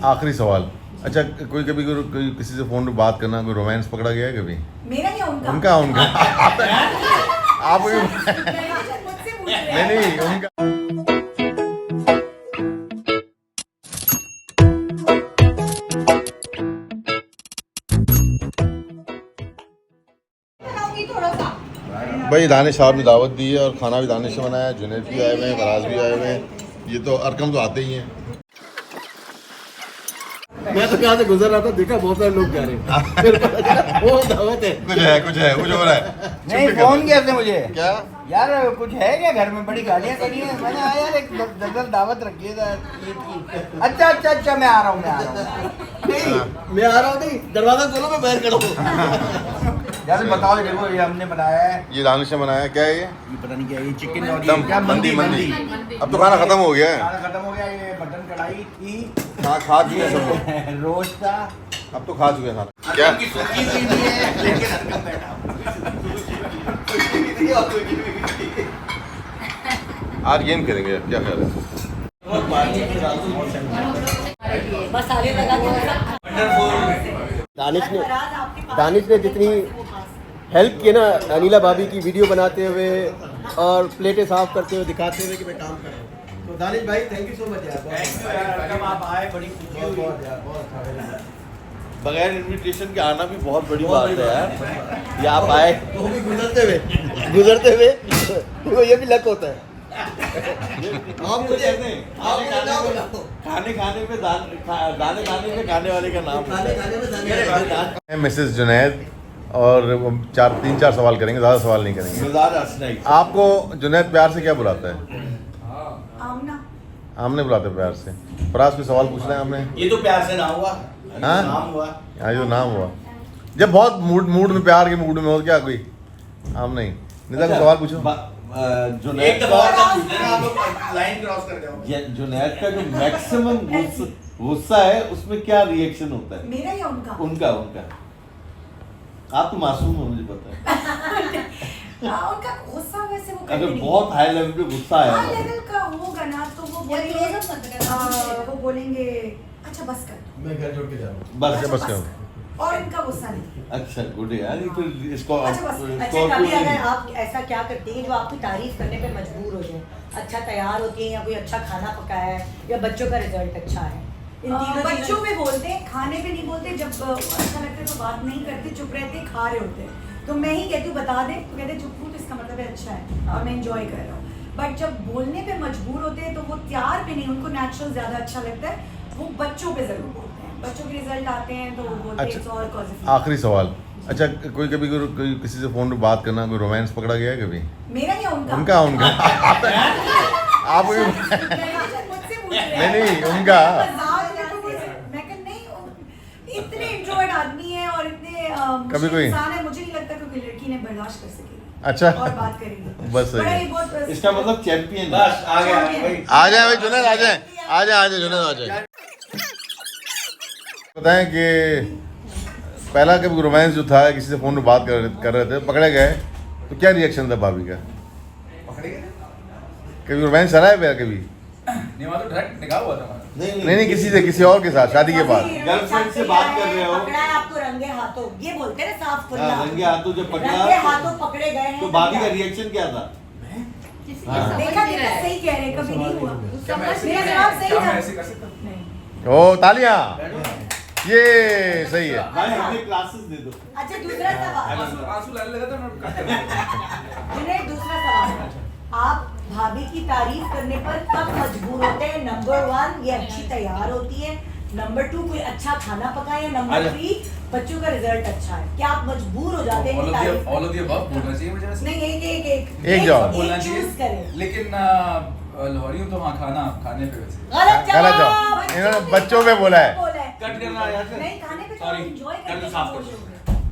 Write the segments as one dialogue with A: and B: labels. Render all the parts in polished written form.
A: आखिरी सवाल। अच्छा, कोई कभी कोई किसी से फोन पे बात करना, कोई रोमांस पकड़ा गया है कभी?
B: मेरा या उनका?
A: उनका आप
B: मुझसे पूछ रहे हैं।
A: नहीं उनका।
B: थोड़ा सा
A: भाई दानिश साहब ने दावत दी है और खाना भी दानिश से बनाया है। जुनैद भी आए हुए हैं, फराज भी आए हुए हैं। ये तो अरकम तो आते ही हैं।
C: मैं तो यहाँ से गुजर रहा था, देखा बहुत सारे लोग जा रहे हैं। फिर पता चला वो दावत है।
A: कुछ हो रहा है।
D: नहीं, फोन किया था मुझे।
A: क्या
D: यार कुछ है क्या घर में? बड़ी गालियाँ करी हैं। मैंने आया यार एक दरअसल दावत रखी है ईद की। अच्छा मैं आ रहा हूँ
C: नहीं, मैं आ रहा हूँ नहीं, दरवाजा खोलो, मैं बाहर खड़ा हूँ।
D: यार बताओ, देखो ये हमने बनाया है।
A: ये दानिश ने बनाया, क्या है ये?
D: पता नहीं क्या, ये चिकन और
A: दम
D: क्या
A: मंदी। अब तो खाना खत्म हो गया है।
D: खाना खत्म हो गया। ये मटन कढ़ाई थी,
A: खा चुके हैं सब लोग।
D: रोस्ट था।
A: अब तो खा चुके हैं खाना। क्या
D: की सूखी हुई नहीं है, लेकिन हल्का बैठा।
A: आज गेम खेलेंगे, क्या ख्याल है?
B: मसाले लगा के
C: दानिश ने जितनी हेल्प की ना अनिला भाभी की वीडियो बनाते हुए और प्लेटें साफ करते हुए दिखाते हुए कि मैं काम कर रहा हूँ, तो दानिश भाई थैंक यू सो मच यार।
D: आप आए, बड़ी खुशी हुई।
C: बहुत अच्छा लगा।
E: बगैर इनविटेशन के आना भी बहुत बड़ी बात है यार। ये आप आए,
C: वो भी गुजरते हुए तो ये भी लक होता है। आप मुझे
E: खाने खाने पे दाने खाने पे खाने वाले का नाम होता है।
A: मिसेस जुनैद और वो 3-4 सवाल करेंगे, ज़्यादा सवाल नहीं करेंगे।
E: गुजार हसनैन।
A: आपको जुनैद प्यार से क्या बुलाता है?
B: आमना।
A: आमने बुलाते हैं प्यार से। फराज कोई सवाल पूछना है आपने?
D: ये तो प्यार से ना हुआ,
A: हाँ?
D: नाम हुआ।
A: हाँ, जो नाम हुआ जब बहुत मूड में, प्यार के मूड में हो, क्या कोई आम नहीं। निदा को सवाल पूछो।
E: जुनैद
D: एक दफा और का पूछ लेना, आप लाइन क्रॉस कर दो।
E: जुनैद का जो मैक्सिमम गुस्सा है उसमें क्या रिएक्शन होता है?
B: मेरा या उनका?
E: उनका आप तो मासूम हो, मुझे पता है।
B: उनका गुस्सा वैसे वो
E: अगर बहुत हाई लेवल पे गुस्सा
B: हाई
E: है
B: लेवल का होगा ना तो वो बोलेंगे अच्छा बस कर
C: मैं घर छोड़ के जा रहा हूँ।
A: बस करो।
B: और इनका गुस्सा नहीं।
E: अच्छा गुड है यार। ये फिर इसको
B: अच्छा
F: कभी अगर आप ऐसा क्या करती हैं जो आपकी तारीफ करने पे मजबूर हो जाए? अच्छा तैयार होती है या कोई अच्छा खाना पकाया है या बच्चों का रिजल्ट अच्छा है? इन तीनों
B: बच्चों पे बोलते हैं, खाने पे नहीं बोलते। जब अच्छा लगता है तो बात नहीं करते, चुप रहते, खा रहे होते हैं तो मैं ही कहती हूँ बता दे, तो कहते चुप हूँ तो इसका मतलब है अच्छा है और मैं एंजॉय कर रहा हूँ। बट जब बोलने पे मजबूर होते हैं तो वो प्यार पे नहीं, उनको नेचुरल ज्यादा अच्छा लगता है, वो बच्चों पे जरूर बोलते हैं। बच्चों के रिजल्ट आते हैं तो वो बोलते हैं it's all cause.
A: आखिरी सवाल। अच्छा, कोई कभी कोई किसी से फोन पे बात करना, कोई रोमांस पकड़ा गया है कभी?
B: मेरा या उनका?
A: उनका आप
B: मुझसे पूछ रहे हैं।
A: नहीं उनका।
B: मैं कह नहीं, इतने इंट्रोवर्ट आदमी है और इतने
A: कभी कोई
B: इंसान है, मुझे नहीं लगता कोई लड़की ने बर्दाश्त कर सकेगी।
A: अच्छा
B: और बात करेंगे
A: बस सही
B: बड़ा
A: है।
B: ही बहुत
E: इसका मतलब चैंपियन।
D: बस आ गया भाई।
A: आ जाए भाई जुनैद, आ जाए जुनैद, आ जाए। बताएं कि पहला कभी रोमांस जो था, किसी से फोन पे बात कर रहे थे, पकड़े गए तो क्या रिएक्शन था भाभी का? कभी रोमांस चला है कभी?
G: नहीं, वहाँ तो डायरेक्ट निकाह हुआ था हमारा।
A: नहीं किसी से, किसी और के साथ शादी के बाद।
E: गर्लफ्रेंड से बात कर रहे हो।
F: पकड़ा है आपको रंगे हाथों, ये बोलते हैं ना साफ खुला।
E: रंगे हाथों जब
F: रंगे
E: पकड़ा
F: हाथों पकड़े गए हैं
E: तो भाभी का रिएक्शन क्या था?
B: देखा सही कह रहे, कभी नहीं हुआ।
G: क्या मैं ऐसे
B: मेरा जवाब सही
G: क्या मैं
B: था।
G: ऐसे कर सकता हूँ?
A: ओ तालियां, ये सही है।
E: भाई हमें क्लासेस दे दो।
F: अच्छा दूसरा सवाल,
G: आंसू लाने लगा था मैं कट कर दिया।
F: जिन्हें दूसरा सवाल, आप भाभी की तारीफ करने पर कब मजबूर होते हैं? नंबर 1 ये अच्छी तैयार होती है, नंबर 2 कोई अच्छा खाना पकाए, नंबर 3 बच्चों का रिजल्ट अच्छा है। क्या आप मजबूर हो जाते हैं तारीफ?
G: ऑल ऑफ द अबव बोलना चाहिए मुझे वैसे।
B: नहीं
A: एक जवाब
G: बोलना
F: चूज करें।
G: चाहिए, लेकिन लाहौरी हूँ तो हाँ खाने पे वैसे
F: गलत
A: गलत
F: जवाब।
A: जवाब। इन्होंने बच्चों पे बोला है।
G: कट करना यार से।
B: नहीं, खाने पे तो
G: Sorry,
B: एंजॉय
G: कर
B: करते
G: दो,
B: हैं
G: साफ
B: वो
G: कर दो।
B: लोग।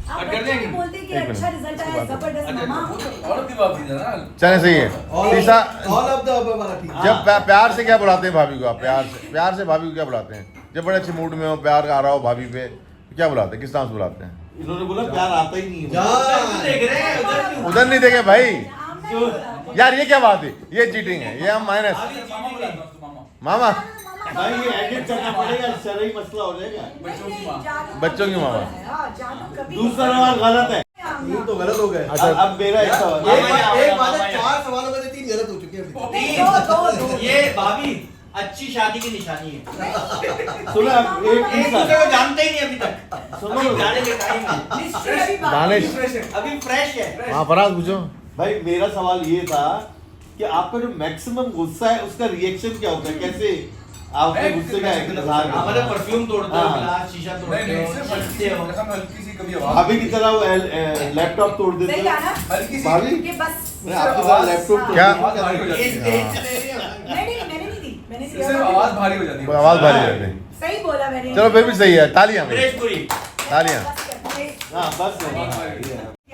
B: आप
G: कट कर
B: बच्चों
G: देंगे?
B: भी बोलते हैं कि
A: एक
B: अच्छा
A: मिनट।
B: रिजल्ट आया, जबरदस्त मामा।
G: ऑल ऑफ द अबव थी ना।
A: चले सही है। तीसरा,
C: ऑल ऑफ द अबव वाला ठीक।
A: जब प्यार से क्या बुलाते हैं भाभी को? आप प्यार से भाभी को क्या बुलाते हैं? जब बड़े अच्छे मूड में हो, प्यार आ रहा हो भाभी पे, तो क्या बुलाते हैं? किस नाम से बुलाते हैं?
E: इन्होंने बोला प्यार आता ही नहीं है।
D: देख रहे हैं उधर।
A: उधर नहीं देखे भाई
B: आमना नहीं बुलाते।
A: यार, ये क्या बात है? ये चीटिंग है, ये हम माइनस।
G: मामा बुलाता हूँ उसको, मामा।
A: मामा
E: भाई ये एडिट करना पड़ेगा, शरई मसला हो जाएगा।
G: बच्चों की माँ।
A: बच्चों की माँ।
B: जानू कभी
E: दूसरा सवाल गलत है।
C: तीन तो गलत हो गए।
A: अच्छा
E: अब मेरा एक सवाल।
C: एक बात है, 4 सवालों में से 3 गलत हो चुके हैं।
B: दो
D: ये भाभी अच्छी शादी की निशानी है।
E: सुनो अब एक
D: एक दूसरे को जानते ही नहीं अभी तक।
E: सुनो।
D: अभी जाने के टाइम है।
A: दानिश
D: अभी फ्रेश है।
A: हाँ फराज पूछो।
E: भाई मेरा सवाल ये था कि आपका जो मैक्सिमम गुस्सा है उसका रिएक्शन क्या होता है, कैसे आप अपने गुस्से का इजहार करते
D: हमारे
E: हैं?
D: परफ्यूम तोड़ते हो,
E: हाँ।
D: गिलास शीशा
G: नहीं
D: तोड़ते
G: नहीं
D: हो,
G: सिर्फ
D: छींटते हो।
G: हल्की सी कभी आवाज
E: भाभी की तरह वो लैपटॉप तोड़ देते
B: सही
E: हो।
B: है ना
G: हल्की सी
E: भाभी
B: कि बस
E: मैं आपकी तरह लैपटॉप तोड़
A: क्या?
E: दूंगा।
G: आवाज भारी हो जाती
D: इस
G: है।
D: एज से नहीं है।
B: मैंने नहीं दी मैंने दी
G: सिर्फ आवाज भारी हो जाती है।
A: आवाज भारी हो जाती है।
B: सही बोला मैंने
A: चलो फिर भी सही है, तालियां भाई,
D: फ्रेशपुरी।
A: तालियां।
E: हाँ बस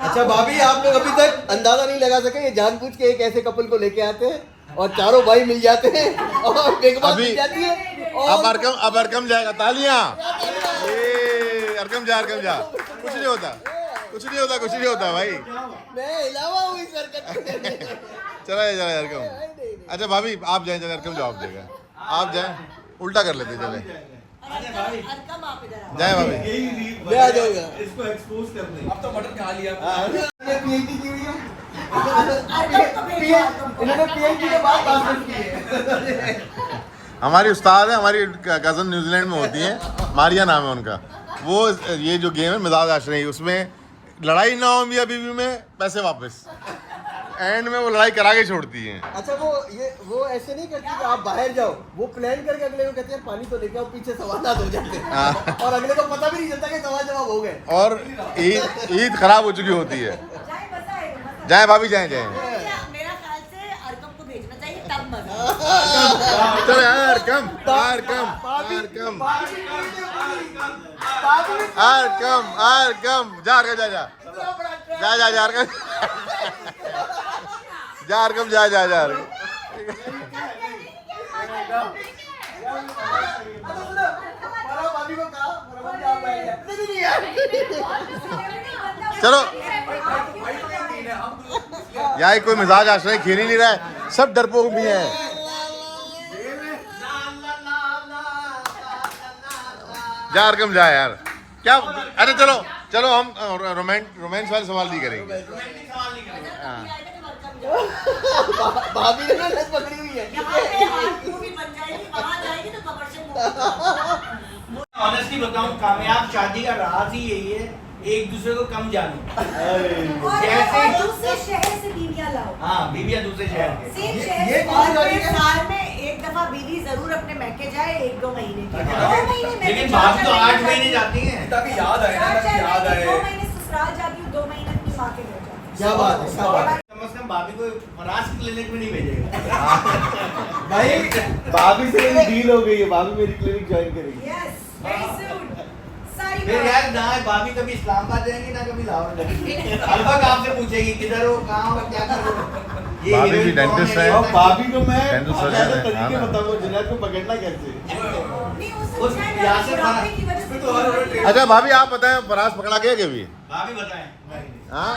C: अच्छा भाभी, आप लोग अभी तक अंदाजा नहीं लगा सके, ये जानबूझ के एक ऐसे कपल को लेके आते हैं और चारों भाई मिल जाते हैं और बेगमात
A: अभी-
C: मिल जाती है
A: अब
C: और
A: अरकम जाएगा, तालियां। ये अरकम जा कुछ नहीं होता, कुछ नहीं होता भाई।
C: मैं इलावा हूँ इस हरकत के।
A: चला अरकम। अच्छा भाभी आप जाए, चले अरकम जवाब देगा, आप जाए, उल्टा कर लेते चले,
B: अरकम आप इधर आओ।
A: जाए भाभी।
C: मैं आ जाऊंगा।
E: इसको एक्सपोज कर दे।
G: अब तो मटन खा लिया।
C: मैंने PhD की हुई है।
B: अरकम को भेजो, अरकम को।
C: इन्होंने PhD के बाद मास्टर्स की है।
A: हमारी उस्ताद है, हमारी कज़न न्यूजीलैंड में होती है, मारिया नाम है उनका। वो ये जो गेम है मिजाज आशरई, उसमें लड़ाई ना हो मियां बीवी में, पैसे वापस, एंड में वो लड़ाई करा के छोड़ती है।
C: अच्छा वो ऐसे नहीं करती कि आप बाहर जाओ, वो प्लान करके अगले को कहते हैं पानी तो लेके आओ, पीछे सवाल हो जाते हैं और अगले को पता भी नहीं चलता कि सवाल जवाब हो गए।
A: और ईद खराब हो चुकी होती है।
B: जाए मजा आएगा।
A: जाए भाभी, जाए
B: मेरा ख्याल से अरकम को भेजना चाहिए तब मजा।
A: चलो यार कम जा जा जा चलो यार, कोई मिजाज आश्रय खेल ही नहीं रहा है, सब डरपोक भी हैं। जा अरकम जा यार, क्या? अरे चलो हम रोमांस वाले सवाल नहीं करेंगे। हाँ।
C: भाभी ने नस पकड़ी हुई है।
B: यहाँ पे हाथ मुंह भी बन जाएगी, वहाँ जाएगी तो कमर से मुंह।
D: ऑनेस्टली बताऊं, कामयाब शादी का राज ही यही है, एक दूसरे को कम जानो।
B: और दूसरे शहर से बीवियाँ लाओ।
D: हाँ, बीवियां दूसरे शहर के।
B: सेम
C: ये
B: शहर से,
C: कौन
B: और
C: गाड़ी
B: फिर
C: है?
B: साल में एक दफा बीवी जरूर अपने मैके जाए, 1-2 महीने की।
D: लेकिन
B: 2 महीने में
D: लेकिन भाभी तो 8 महीने जाती हैं।
G: ताकि याद आए ना, ताकि याद आए।
B: 2 महीने ससुराल जाती हूँ, 2 महीने अपनी माँ के घर जाती हूँ।
C: क्या बात है, क्या बात है।
D: कम से कम भाभी को फराज की क्लिनिक में नहीं भेजेगा।
E: भाई भाभी से मेरी डील हो गई है, भाभी मेरी क्लिनिक ज्वाइन करेगी।
B: Yes, very soon. सारी
D: फिर
B: बात।
D: यार ना भाभी कभी इस्लामाबाद जाएंगी ना कभी लाहौर जाएंगी। अलबत्ता आपसे पूछेगी किधर हो, कहाँ हो, क्या करो। ये
A: भाभी
D: हीरोइन
A: भी
D: कौन
A: डेंटिस्ट
D: है,
A: है।
E: और भाभी को मैं
A: Dental surgeon
E: ज्यादा
A: है, हाँ
E: तरीके
A: ना।
E: बताऊंगा, जुनैद को पकड़ना कैसे।
B: नहीं, वो
D: उस
B: सच्चाई है,
D: यहाँ से
B: बुढ़ापे
D: फरा-
B: की वजह से
G: तो और-
A: अच्छा भाभी आप बताएं, फराज पकड़ा गया कभी?
D: भाभी बताएं।
A: हाँ,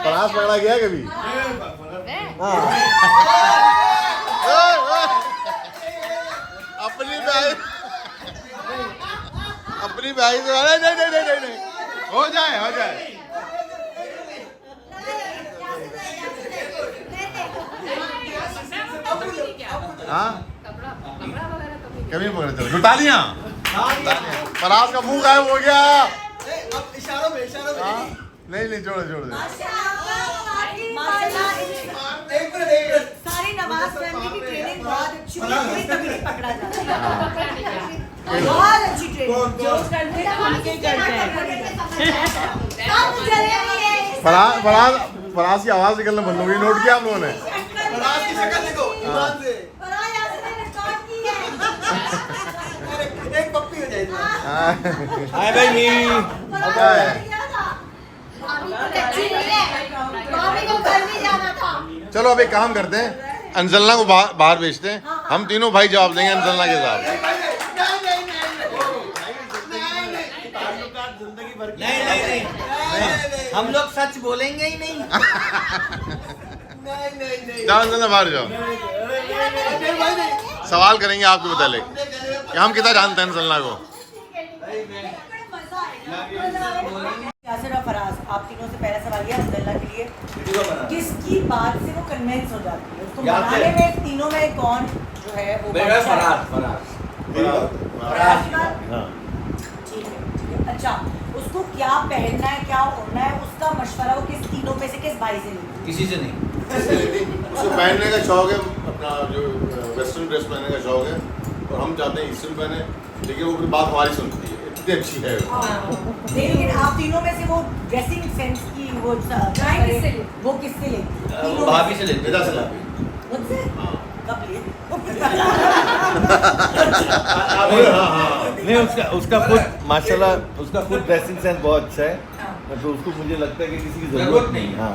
A: फराज पकड़ा गया कभी? अपनी भाई से नहीं, हो जाए। हाँ कभी नहीं पकड़े, चलो तालियां। फराज का मुंह गायब हो गया।
C: अब इशारों में
A: हाँ? नहीं छोड़ दे।
B: माशाल्लाह,
C: एक मिनट
B: सारी नवाज फैमिली की ट्रेनिंग बहुत अच्छी हुई, कोई कभी नहीं पकड़ा जाता। बहुत अच्छी ट्रेनिंग जो करते हैं उनके करते हैं।
A: फराज की आवाज निकलना बंद हो गई, नोट किया आप लोगों ने?
C: फराज की शक्ल देखो, ईमान से एक पप्पी हो जाएगी।
E: हाय भाई मी।
A: क्या है? चलो अब एक काम करते हैं, अंजलना को बाहर भेजते हैं, हम तीनों भाई जवाब देंगे अंजलना के साथ।
D: नहीं, हम लोग सच बोलेंगे ही नहीं।
A: जाओ अंजलना बाहर जाओ, सवाल करेंगे आपको बता ले। कि हम कितना जानते हैं अनसलना को।
B: यासिर और फराज, आप तीनों से पहला सवाल ये अब्दुल्ला के लिए, किसकी बात से वो कन्विंस हो जाती है उसको मनाने में? तीनों में कौन जो है वो
G: मेरा
B: बादशाह है?
G: फराज
B: फराज की बात?
E: हाँ
B: ठीक है। अच्छा, उसको क्या पहनना है, क्या ओढ़ना है, उसका मशवरा वो किस तीनों में से किस भाई से लेती है?
G: किसी से नहीं।
A: उसको पहनने का शौक है, अपना जो वेस्टर्न ड्रेस पहनने का शौक है, और हम चाहते हैं ईस्टर्न पहने, लेकिन वो फिर बात हमारी सुनती है, इतनी अच्छी है वो।
B: लेकिन आप तीनों में से वो ड्रेसिंग सेंस की वो वो किससे लेती है? तीनों में
G: भाभी से लेते
A: बेटा से लाती है।
B: मुझसे?
A: हाँ।
B: कब लिए?
E: नहीं उसका खुद माशाल्लाह उसका खुद ड्रेसिंग सेंस बहुत अच्छा है, तो उसको मुझे लगता है कि किसी की जरूरत नहीं है। हाँ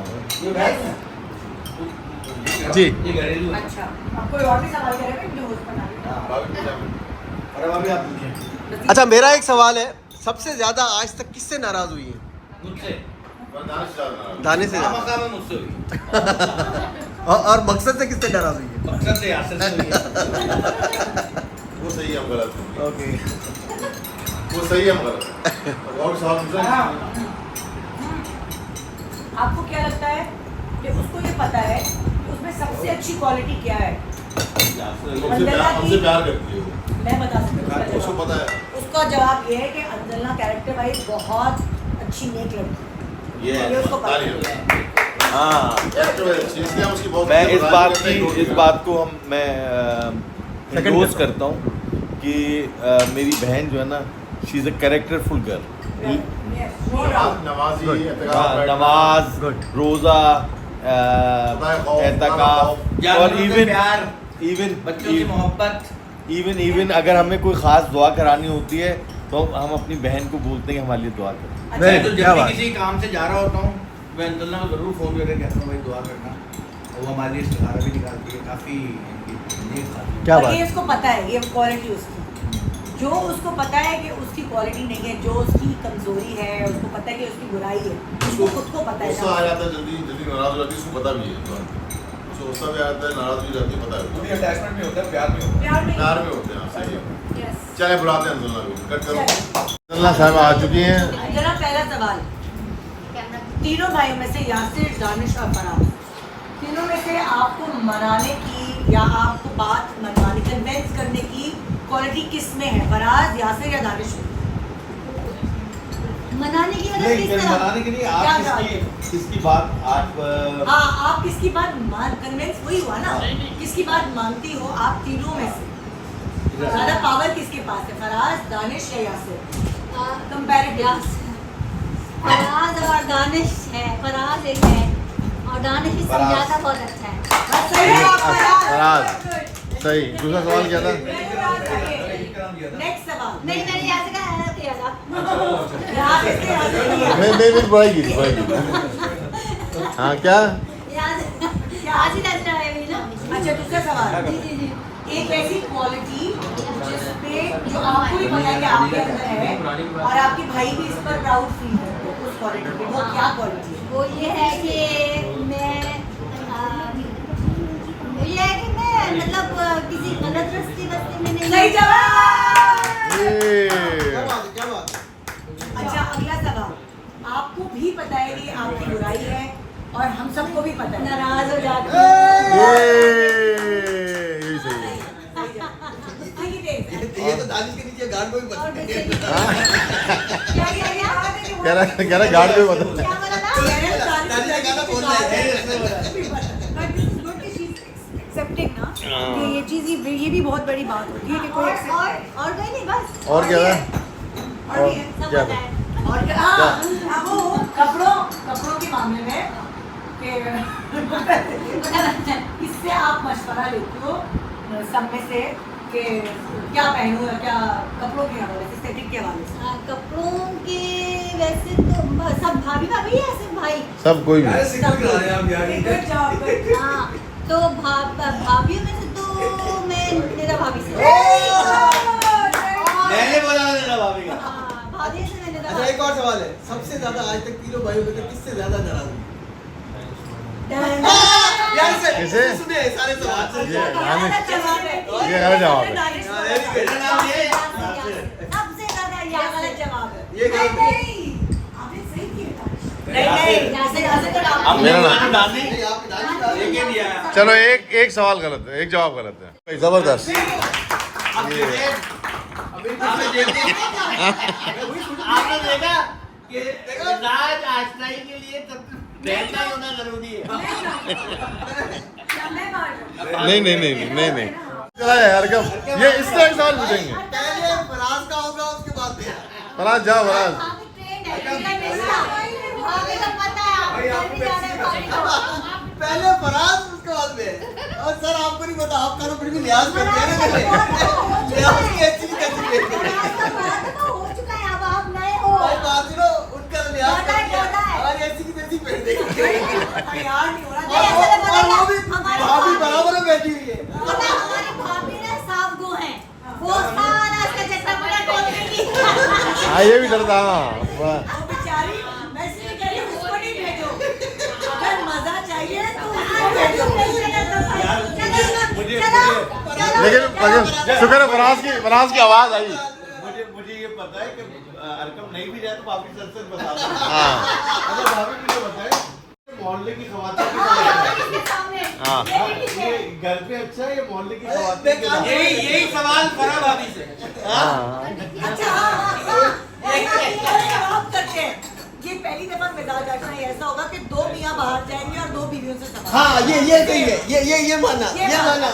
A: जी।
G: ये घरेलू है।
B: अच्छा, आप कोई और भी सवाल करेंगे जो होस्ट बना रहे हैं?
E: अरे भाभी आप पूछें।
C: अच्छा मेरा एक सवाल है, सबसे ज्यादा आज तक किससे नाराज हुई है?
G: मुझसे
C: दाने से ज्यादा।
G: मकाम मुझसे हुई।
C: और मकसद से किससे नाराज हुई है?
G: मकसद से यासिर से हुई है।
A: वो सही है, हम गलत हैं।
C: ओके
A: वो सही है, हम गलत हैं। और साहब
B: आपको क्या लगता है कि उसको ये पता है कि उसमें सबसे अच्छी क्वालिटी क्या है?
A: हमसे प्यार करती है वो।
B: मैं बता सकती हूँ उसका
A: उसको
B: जवाब।
A: पता है।
B: उसका जवाब ये है कि अंजलना कैरेक्टर वाइज बहुत अच्छी नेक लड़की है।
A: ये
B: ये उसको पता है।
E: हाँ
A: उसकी बहुत
E: मैं इस बात को मैं एंडोर्स करता हूँ कि मेरी बहन जो है ना, शी इज़ अ कैरेक्टरफुल गर्ल।
A: नमाजी,
E: नमाज, रोज़ा, एतकाफ, और इवन
G: बच्चों की मोहब्बत।
E: इवन अगर हमें कोई ख़ास दुआ करानी होती है तो हम अपनी बहन को बोलते हैं कि हमारे लिए दुआ करें।
G: मैं तो जब भी किसी काम से जा रहा होता हूँ, मैं अंजलना को जरूर फ़ोन करके कहता हूँ भाई दुआ करना, और वो हमारे लिए इस्तिखारा भी निकालती है। काफ़ी
C: क्या
B: और
C: बात
B: ये उसको पता है, ये क्वालिटी उसकी, जो उसको पता है कि उसकी क्वालिटी नहीं है, जो उसकी कमजोरी है, उसको पता है कि उसकी बुराई है, उसको खुद को पता
A: गुस्सा आ
B: है।
A: जाता है, जल्दी नाराज हो जाती है, उसको पता भी है। उसको गुस्सा भी आता है, नाराज भी जाती है, पता है।
G: अटैचमेंट में होता है, प्यार में होता है।
A: प्यार में होते हैं, सही है। चले बुलाते हैं अंजलना को, कट करो। अंजलना साहब आ चुकी हैं।
B: जरा पहला सवाल, तीनों भाइयों में से यासिर, दानिश और फराज, तीनों में से आपको मनाने की या आपको बात मनवाने, कन्विंस करने की क्वालिटी किस में है? फराज, यासिर या दानिश में?
F: मनाने की
E: नहीं, बनाने के लिए
B: क्या
E: आप किसकी बात आप
B: हाँ, आप किसकी बात कन्विंस वही हुआ ना, किसकी बात मानती हो आप तीनों में से? ज्यादा पावर किसके पास है, फराज, दानिश या यासिर? कंपैरेटिव।
F: फराज और दानिश है, फराज एक है और दानिश इससे ज्यादा बहुत अच्छा है।
B: सही है आपका यार।
A: फराज, सही। दूसरा सवाल क्या था?
B: नेक्स्ट सवाल।
F: नहीं मैंने यहाँ से कहा किया था।
B: यहाँ से यहाँ से नहीं है।
A: मैं बुराई की थी। हाँ क्या?
F: यहाँ से आज ही लग रहा है अभी ना।
B: अच्छा, दूसरा सवाल,
F: जी जी जी।
B: एक ऐसी क्वालिटी जिसपे जो आपको भी पता है कि आपके अंदर है और आपके भाई भी इस पर प्राउड फील करते हैं उस क्वालिटी पे, वो क्या क्वालिटी है?
F: वो ये है कि मैं मतलब किसी गलत रास्ते में नहीं।
B: सही जवाब।
C: क्या बात है।
B: अच्छा, अगला सवाल, आपको भी पता है कि आपकी बुराई है और हम सबको भी पता है, नाराज हो जाते हैं।
A: यही सही है।
C: ये तो दानिश के नीचे गार्ड को भी पता है।
A: कह रहा गार्ड को भी पता है।
F: क्या बोला था?
C: दानिश का गाना बोल रहा है।
B: एक्सेप्टिंग ना कि ये चीज़ ये भी बहुत बड़ी बात होती है कि कोई
F: और कोई नहीं बस।
A: और क्या था?
B: और भी है।
F: सब
A: क्या
F: पता है।
B: और क्या? हाँ, वो कपड़ों के मामले में कि किससे आप मशवरा लेते हो सब में से कि क्या पहनूं या क्या, कपड़ों के हवाले से, एस्थेटिक के हवाले से?
F: कपड़ों के वैसे तो सब भाभी भाभी है, सिर्फ भाई।
A: सब कोई भी।
B: Good job, good.
F: हाँ, तो भाभीियों में से तो मैं नेता भाभी से।
E: मैंने बोला ना भाभी का।
F: भाभी से मैं नेता
C: अच्छा एक और सवाल है, सबसे ज्यादा आज तक तीनों भाइयों में से किससे ज्यादा नाराज हुई? यार से
A: किसे?
C: सुने सारे सवाल
A: ये दानिश, ये गलत जवाब है।
G: मेरा नाम ये
F: सबसे ज्यादा ये वाला जवाब है।
C: ये गलत है।
B: आपने सही किया
F: नहीं यहाँ से तो
G: अब
A: मेरा
G: मेरा
A: नाम-
G: नाम डालने
C: नहीं, आपकी दानिश का-
G: लेके दिया
A: चलो एक सवाल गलत है, एक जवाब गलत है। जबरदस्त।
G: अब देखिए, आपने देखा आपने देखा कि राज आश्रय के लिए तब रहना होना जरूरी है।
A: नहीं। चला यार कब ये इस तरह के सवाल पूछेंगे।
C: पहले फराज का होगा उसके बाद मेरा।
A: फराज जाओ फराज।
C: पहले फराज उसके बाद में। और सर आपको नहीं पता, आप करो फिर भी लिहाज करते हैं ना। लिहाज की अच्छी की कैसी पेश करें। भाई बात सुनो, उनका लिहाज करके हमारी ऐसी की तैसी पेश देखेंगे।
F: यार नहीं हो रहा।
C: और वो भी भाभी बराबर में बैठी हुई है।
F: हमारी भाभी ना साफ गो हैं। वो सारा इसका चक्कर पूरा खोल देगी।
A: हाँ ये भी डरता हाँ। वाह।
F: वो बेचारी, मैं इसलिए कह रही हूँ उसको नहीं भेजो। अगर मजा चाहिए तो उसको भेजो।
A: लेकिन शुक्र है फराज की आवाज आई।
E: मुझे ये पता है कि अरकम नहीं भी जाए तो भाभी सच बता दो।
A: हाँ
E: अच्छा भाभी मुझे बताए मोहल्ले की खवातीन
A: हाँ।
E: ये घर पे अच्छा है ये मोहल्ले की खवातीन के साथ?
G: यही सवाल करा भाभी से।
A: हाँ।
F: अच्छा जवाब करते हैं। ये पहली दफा मिजाज आशना ऐसा होगा कि दो मियाँ बाहर जाएंगे और दो बीवियों से सवाल।
C: हाँ ये सही है, ये माना, ये माना।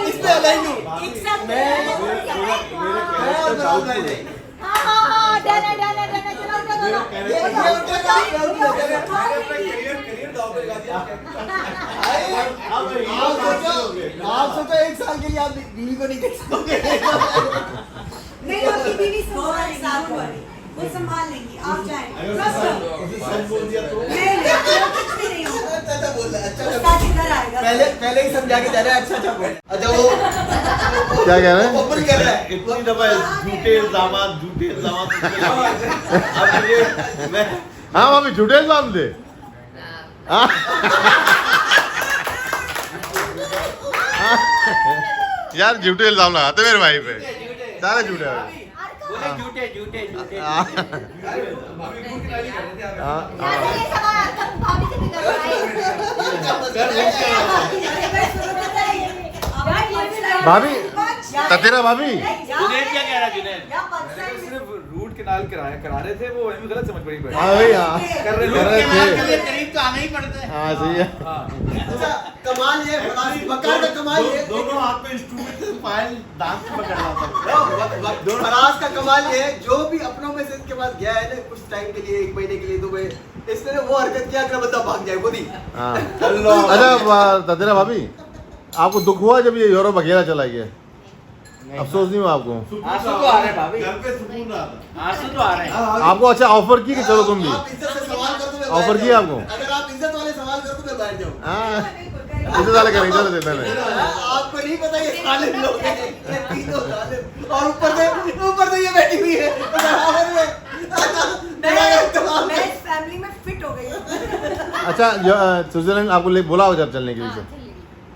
C: इस पे अलाइन हूँ।
F: एक साथ
C: मैं और फराज भाई नहीं।
F: हाँ डना चलो
C: ये उनका काम है, उनका काम है। आप सोचो 1 साल के लिए आप बीवी को नहीं देख सकोगे।
B: नहीं आपकी बीवी संभाल लेगी, वो संभाल लेंगी, आप जाएं। Trust her।
E: सच बोल दिया तो
B: नहीं कुछ भी नहीं होगा।
C: अच्छा बोल रहा है, अच्छा
B: उस्ताद इधर आएगा।
C: पहले ही समझा के जा रहा है, अच्छा बोल। अच्छा वो
A: क्या कह रहे हैं?
C: ओपन कर रहा है।
E: इतनी दफा झूठे इल्जाम अब मुझे मैं
A: हाँ भाभी झूठे इल्जाम थे। हाँ। यार झूठे इल्जाम लगाते मेरे भाई पे, सारे झूठे हैं।
G: बोले झूठे झूठे झूठे।
A: हाँ।
F: ये सवाल भाभी से भी करवाए।
A: भाभी ततेरा भाभी
G: जुनैद क्या कह रहा है जुनैद?
H: सिर्फ रूट केनाल करा रहे थे, वो हमें गलत समझ पड़ी भाई।
A: हाँ भाई हाँ
H: कर रहे
A: कर
H: थे।
A: रहे थे।
G: के लिए करीब तो आना ही पड़ता है।
A: हाँ सही है।
C: अच्छा कमाल ये फराज का कमाल ये
E: दोनों हाथ में इंस्ट्रूमेंट से फाइल दांत से पकड़ रहा था।
C: फराज का कमाल ये है, जो भी अपनों में से इसके पास गया है ना कुछ टाइम के लिए, 1 महीने के लिए दुबई, इसने वो हरकत किया कि बंदा भाग जाए वो नहीं।
A: हाँ अच्छा ततेरा भाभी आपको दुख हुआ जब ये यूरोप अकेला चला गया? अफसोस नहीं हुआ आपको?
G: आंसू तो आ रहे हैं भाभी।
E: घर पे सुकून रहा था।
G: आंसू तो आ रहे हैं।
A: आपको अच्छा ऑफर की कि चलो तुम भी?
C: आप इज्जत से सवाल कर दो मैं
A: ऑफर
C: बैठ
A: किया
C: जाऊं।
A: आपको?
C: अगर आप इज्जत वाले सवाल कर दो मैं बैठ जाऊँ।
A: हाँ इसे साले करेंगे चलो देते हैं।
C: आपको नहीं पता ये जालिम लोग हैं, ये तीनों जालिम। और ऊपर से ये बैठी हुई है बराबर में।
B: मैं इस फैमिली में फिट हो गई हूँ।
A: अच्छा स्विट्जरलैंड आपको ले बोला हो जब चलने के लिए से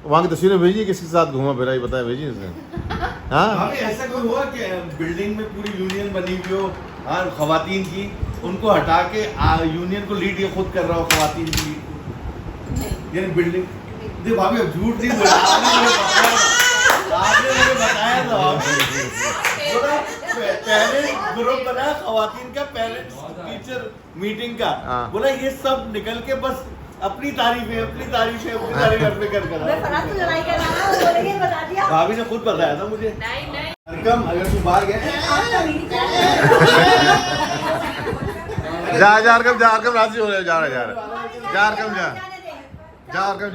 A: वहाँ की तस्वीरें भेजिए, किसके साथ घूमा फिरा ये बताया, भेजिए उसे। हाँ
E: भाभी ऐसा कोई हुआ कि बिल्डिंग में पूरी यूनियन बनी हुई हो और खवातीन की, उनको हटा के यूनियन को लीड ये खुद कर रहा हो खवातीन की लीड को? यानी बिल्डिंग दे भाभी अब झूठ नहीं बोला आपने मुझे बताया था भाभी। पहले ग्रुप बना खवातीन का पेरेंट्स टीचर मीटिंग का,
A: हाँ।
E: बोला ये सब निकल के बस अपनी तारीफें अपनी तारीफ अपने कर
F: मैं फराज से लड़ाई कर रहा हूँ, बोलेंगे बता दिया।
E: भाभी ने खुद बताया था मुझे। अरकम अगर तू बाहर गए
A: जा अरकम राजी हो रहे जा अरकम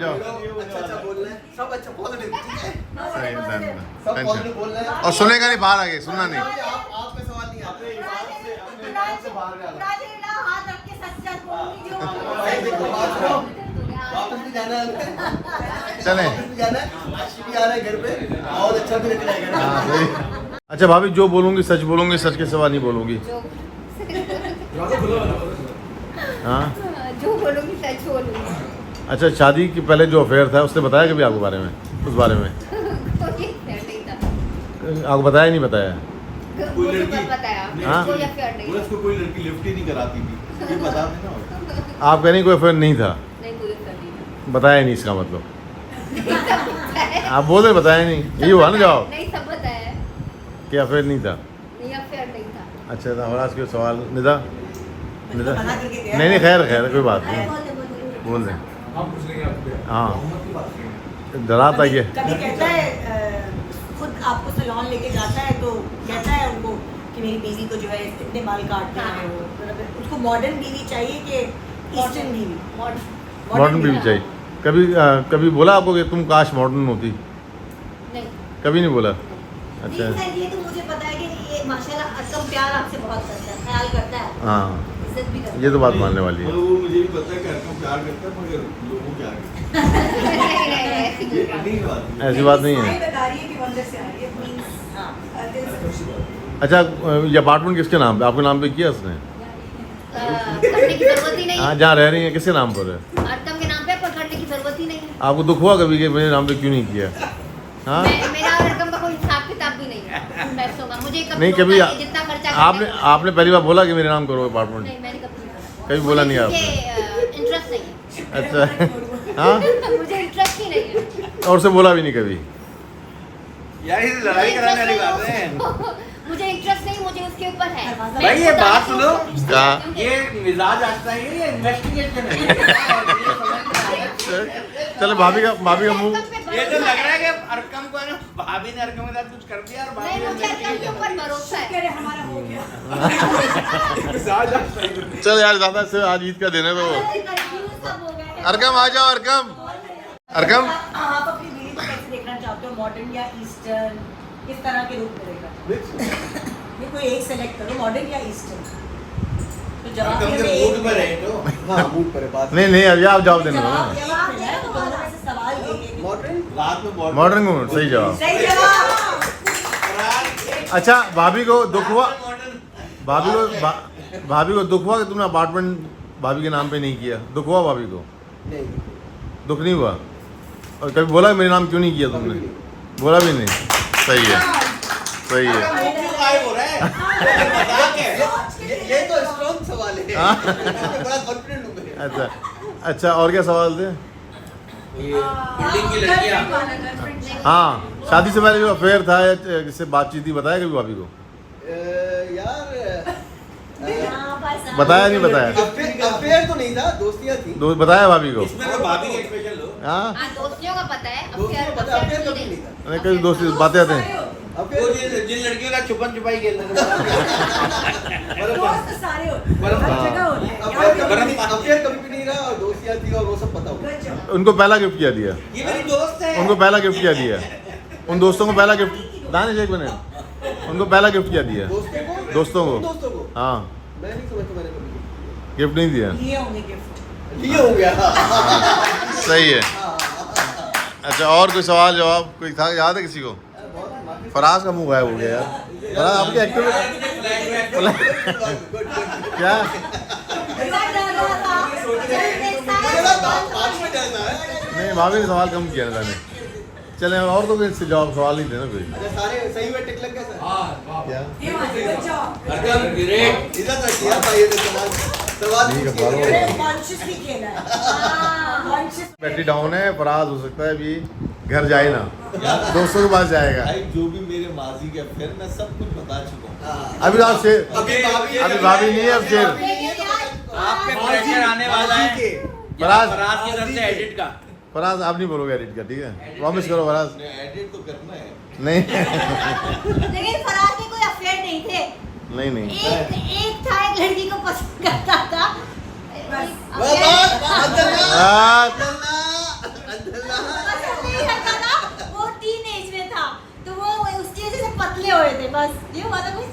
A: जाओ
C: अच्छा बोल रहे हैं, सब अच्छा पॉजिटिव, ठीक है?
A: सही
C: सब
A: टेंशन
C: पॉजिटिव बोल रहे हैं।
A: और सुनेगा नहीं, बाहर आगे सुनना नहीं।
C: आप पे सवाल नहीं आते।
F: हाथ रख के सच सच बोलूंगी जो
C: भाई देखो बात सुनो, वापस भी जाना है हमें।
A: चलें।
C: वापस भी जाना है, आशी भी आ रहा है घर पे, और अच्छा भी निकला है घर
A: हाँ
C: पे।
A: सही। अच्छा भाभी जो बोलूंगी सच बोलूंगी, सच के सिवा नहीं बोलूंगी। हाँ
F: जो बोलूंगी
A: अच्छा, शादी के पहले जो अफेयर था उसने बताया कभी आपके बारे में, उस बारे में
I: कोई affair नहीं था।
A: आपको बताया नहीं बताया?
E: कोई
I: मुझे
E: लड़की
I: कब बताया?
A: हाँ?
I: कोई affair नहीं
E: बोला
I: था।
E: उसको कोई लड़की लिफ्ट ही नहीं कराती थी, ये बता देना।
A: आप कह रही कोई अफेयर नहीं था,
I: नहीं, कोई affair नहीं था।
A: बताया नहीं इसका मतलब?
I: नहीं, सब बताया।
A: आप बोल रहे बताया नहीं, यही हुआ ना जवाब
I: नहीं, सब बताया।
A: कि अफेयर नहीं था।
I: नहीं, affair नहीं था।
A: अच्छा, तो और आज के सवाल निदा निदा
B: मना करके गया।
A: नहीं खैर खैर कोई बात नहीं,
I: बोले।
A: बोल दें।
H: हम पूछ लेंगे आपको।
A: हाँ,
H: मोहम्मद की बात करेंगे।
A: डरा था ये।
B: कभी कहता है खुद आपको सैलून लेके जाता है तो कहता है उनको कि मेरी बीवी को जो है इतने बाल काटने हैं वो, मतलब उसको मॉडर्न बीवी चाहिए कि ईस्टर्न बीवी?
A: मॉडर्न भी चाहिए। कभी कभी बोला आपको कि तुम काश मॉडर्न होती?
I: नहीं।
A: कभी नहीं बोला? अच्छा,
F: नहीं सर, ये तो मुझे पता है कि ये माशाल्लाह अरकम प्यार आपसे बहुत करता है, ख्याल करता है,
A: हाँ,
F: इज्जत भी करता है।
A: ये तो बात मानने वाली है।
E: मतलब वो मुझे भी पता है कि हरकम प्यार करता है, मगर लोगों के आगे
I: नहीं,
E: ये नहीं बात है।
A: ऐसी बात नहीं है।
B: स्माइल बता रही है कि अंदर से आ रही है, means, दिल से।
A: अच्छा, ये अपार्टमेंट किसके नाम पे, आपके नाम पे किया उसने?
I: करने की जरूरत ही नहीं
A: हाँ,
I: है।
A: जहाँ रह रही है किसके नाम पर है?
I: अरकम के नाम पे पर करने की जरूरत ही नहीं है।
A: आपको दुख हुआ कभी कि मेरे नाम पे क्यों नहीं किया? हाँ,
I: मेरा और अरकम का कोई हिसाब किताब भी नहीं है पैसों का। मुझे
A: नहीं कभी
I: जितना खर्चा करना
A: आपने
I: है-
A: आपने पहली बार बोला कि मेरे नाम करो अपार्टमेंट?
I: नहीं, मैंने कभी नहीं बोला।
A: कभी बोला नहीं
I: मुझे
A: आपने?
I: इंटरेस्ट नहीं है।
A: अच्छा, हाँ,
I: मुझे इंटरेस्ट ही नहीं है।
A: और से बोला भी नहीं कभी?
G: यार ये लड़ाई कराने वाली बात है।
I: मुझे इंटरेस्ट नहीं, मुझे उसके ऊपर है। मैं
G: भाई, ये
I: उसको
G: बात
I: जानती
G: सुनो।
I: हूँ, उसको
A: क्या?
I: जानती हूँ।
G: ये मिजाज आता है, ये इन्वेस्टिगेशन है।
A: चलो, भाभी का मुंह।
G: ये तो लग रहा है कि अरकम को ना, भाभी ने अरकम के साथ कुछ कर दिया और भाभी
I: नहीं,
G: ने
I: मुझे अरकम के ऊपर भरोसा है।
B: कह रहे हमारा हो गया।
H: मिजाज आज सही है।
A: चल यार, ज्यादा से आज ईद का देने दो। अरकम आ जाओ, अरकम। अरकम,
B: आप अपनी बीवी को कैसे देखना चाहते हो, मॉडर्न या ईस्टर्न, किस तरह के रूप में देखना? ये कोई एक सेलेक्ट करो, मॉडर्न या ईस्टर्न। तो जवाब
E: अरकम
B: ये
E: के
B: एक
E: मूड पर है तो
C: हाँ, मूड पर है बात।
A: नहीं नहीं, अभी आप जवाब देने दो
B: जवाब
A: ना।
B: जवाब दे तो दोनों में से सवाल ये
C: मॉडर्न
E: रात में
A: मॉडर्न को सही जवाब।
B: सही जवाब।
A: अच्छा, भाभी को दुख हुआ, भाभी को दुख हुआ कि तुमने अपार्टमेंट भाभी के नाम पे नहीं किया? दुख हुआ भाभी को?
C: नहीं,
A: दुख नहीं हुआ? और कभी बोला मेरे नाम क्यों नहीं किया तुमने? बोला भी नहीं। सही है, सही है।
G: गायब हो रहा है। मजाक है।
C: ये तो स्ट्रॉन्ग सवाल है।
A: हाँ।
C: मैं बड़ा कॉन्फिडेंट हूँ मैं।
A: अच्छा अच्छा, और क्या सवाल थे?
G: बिल्डिंग की लड़कियां।
A: हाँ, शादी से पहले जो अफेयर था या जिससे बातचीत थी, बताया कभी भाभी को?
C: यार,
A: बताया नहीं बताया?
C: अफेयर तो नहीं था, दोस्तियाँ थी।
A: बताया भाभी को?
G: इसमें तो भाभी का स्पेशल हो।
A: हाँ,
I: हाँ, दोस्तियों का पता है।
C: दोस्तियों को पता, अफेयर कभी नहीं था।
A: अरे कभी दोस्ती बातें आते हैं।
G: वो
C: अफेयर
G: जिन लड़कियों का छुपन छुपाई खेल रहे थे।
B: दोस्त सारे होते हैं,
G: बर्फ-
B: हर जगह होते हैं।
C: अफेयर कभी भी नहीं रहा, और दोस्तियाँ थी और वो सब पता होगा।
B: Good job.
A: उनको पहला गिफ्ट क्या दिया?
G: ये मेरी दोस्त है।
A: उनको पहला गिफ्ट क्या दिया? उन दोस्तों को पहला गिफ्ट, दानिश एक मिनट, उनको पहला गिफ्ट क्या दिया?
C: दोस्तों को?
A: दोस्तों को?
C: दोस्तों को?
A: हाँ,
C: मैं नहीं समझता मैंने कभी
A: गिफ्ट नहीं दिया।
B: लिए होंगे गिफ्ट।
C: लिए हो गया।
A: सही है। अच्छा, और कोई सवाल जवाब कोई था, याद है किसी को? फराज का मुंह गायब हो गया यार। फराज आपकी एक्टिविटी क्या? नहीं, भाभी ने सवाल कम किया ना जाने। चले, और तो कोई सवाल नहीं थे ना कोई।
C: अच्छा, सारे सही में टिक लग गया सर?
A: क्या?
B: Good job.
G: Arkham great.
C: इधर तक किया भाई, ये सवाल सवाल
A: ठीक है,
C: पूछ के
A: बाबा।
C: गए।
B: Consciously खेला है। Conscious-
A: बैटरी डाउन है, फराज हो सकता है अभी घर जाए ना, दोस्तों के पास जाएगा।
E: भाई जो भी मेरे माजी के अफेयर मैं सब कुछ बता चुका हूँ।
C: हाँ।
A: अभी आप शेर,
C: अभी भाभी
A: अभी भाभी नहीं है, अब शेर।
G: आप पे प्रेशर आने वाला है
A: फराज,
G: फराज की तरफ से एडिट का।
A: फराज आप नहीं बोलोगे एडिट का, ठीक है? प्रॉमिस करो फराज।
E: एडिट तो करना है।
A: नहीं
F: लेकिन फराज के कोई अफेयर नहीं थे।
A: नहीं नहीं।
F: एक था, एक लड़की को पसंद करता था। पसंद नहीं करता था, वो टीनेज में था, तो वो उसकी वजह से पतले हुए थे, बस ये हुआ था कुछ।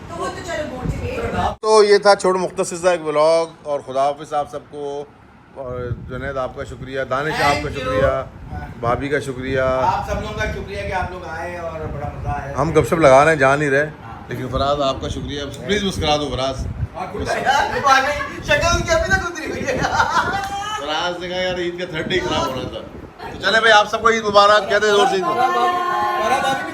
B: तो वो तो चलो मोटिवेट।
A: तो ये था छोटा मुख्तसर सा एक व्लॉग, और खुदा हाफिज़ आप सबको। और जुनैद आपका शुक्रिया, दानिश आपका शुक्रिया, भाभी का शुक्रिया।
G: आप सब लोगों का शुक्रिया कि आप लोग आए और बड़ा मजा आया।
A: हम गपशप लगा रहे हैं, जा नहीं रहे, लेकिन फराज आपका शुक्रिया। प्लीज़ मुस्कुरा दो फराज।
C: शक्ल उनकी अभी तक उतरी हुई है।
A: फराज ने कहा यार ईद का 3rd डे खराब होना था। तो चले भाई, आप सबको ईद मुबारक कहते हैं जोर से।
C: फरहा भाभी भी